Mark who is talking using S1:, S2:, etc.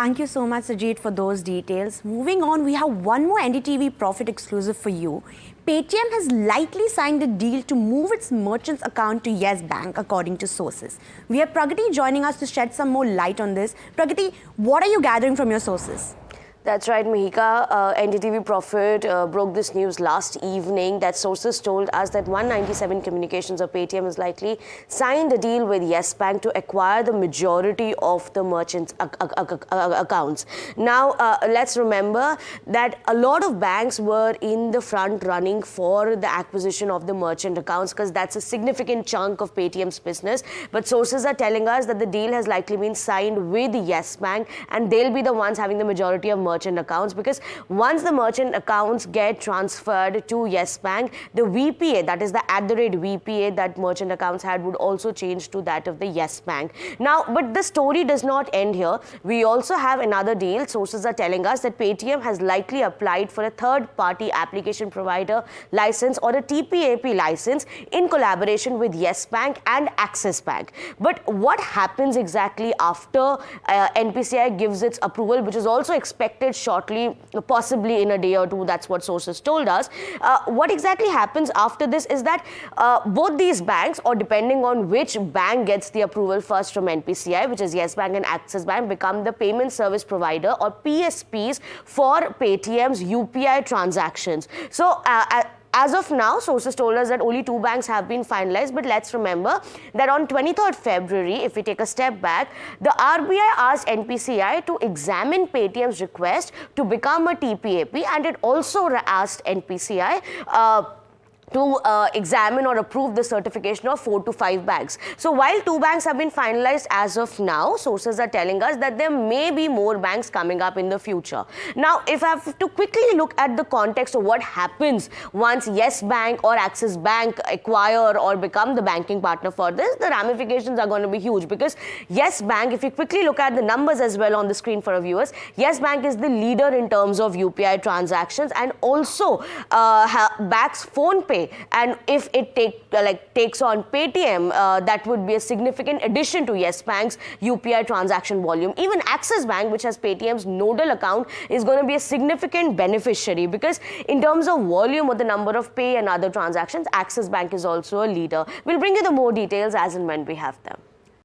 S1: Thank you so much, Sajid, for those details. Moving on, we have one more NDTV profit exclusive for you. Paytm has likely signed a deal to move its merchant's account to Yes Bank, according to sources. We have Pragati joining us to shed some more light on this. Pragati, what are you gathering from your sources?
S2: That's right, Mihika. NDTV Profit broke this news last evening that sources told us that 197 Communications or Paytm is likely signed a deal with Yes Bank to acquire the majority of the merchants' accounts. Now, let's remember that a lot of banks were in the front running for the acquisition of the merchant accounts because that's a significant chunk of Paytm's business. But sources are telling us that the deal has likely been signed with Yes Bank and they'll be the ones having the majority of merchant accounts, because once the merchant accounts get transferred to Yes Bank, the VPA, that is the @VPA that merchant accounts had, would also change to that of the Yes Bank. Now, but the story does not end here. We also have another deal. Sources are telling us that Paytm has likely applied for a third-party application provider license or a TPAP license in collaboration with Yes Bank and Axis Bank. But what happens exactly after NPCI gives its approval, which is also expected shortly, possibly in a day or two, that's what sources told us. What exactly happens after this is that both these banks, or depending on which bank gets the approval first from NPCI, which is Yes Bank and Axis Bank, become the payment service provider or PSPs for Paytm's UPI transactions. So, as of now, sources told us that only 2 banks have been finalized, but let's remember that on 23rd February, if we take a step back, the RBI asked NPCI to examine Paytm's request to become a TPAP, and it also asked NPCI to examine or approve the certification of 4 to 5 banks. So while 2 banks have been finalized as of now, sources are telling us that there may be more banks coming up in the future. Now, if I have to quickly look at the context of what happens once Yes Bank or Axis Bank acquire or become the banking partner for this, the ramifications are going to be huge, because Yes Bank, if you quickly look at the numbers as well on the screen for our viewers, Yes Bank is the leader in terms of UPI transactions and also backs PhonePe. And if it takes on Paytm, that would be a significant addition to Yes Bank's UPI transaction volume. Even Axis Bank, which has Paytm's nodal account, is going to be a significant beneficiary, because in terms of volume or the number of pay and other transactions, Axis Bank is also a leader. We'll bring you the more details as and when we have them.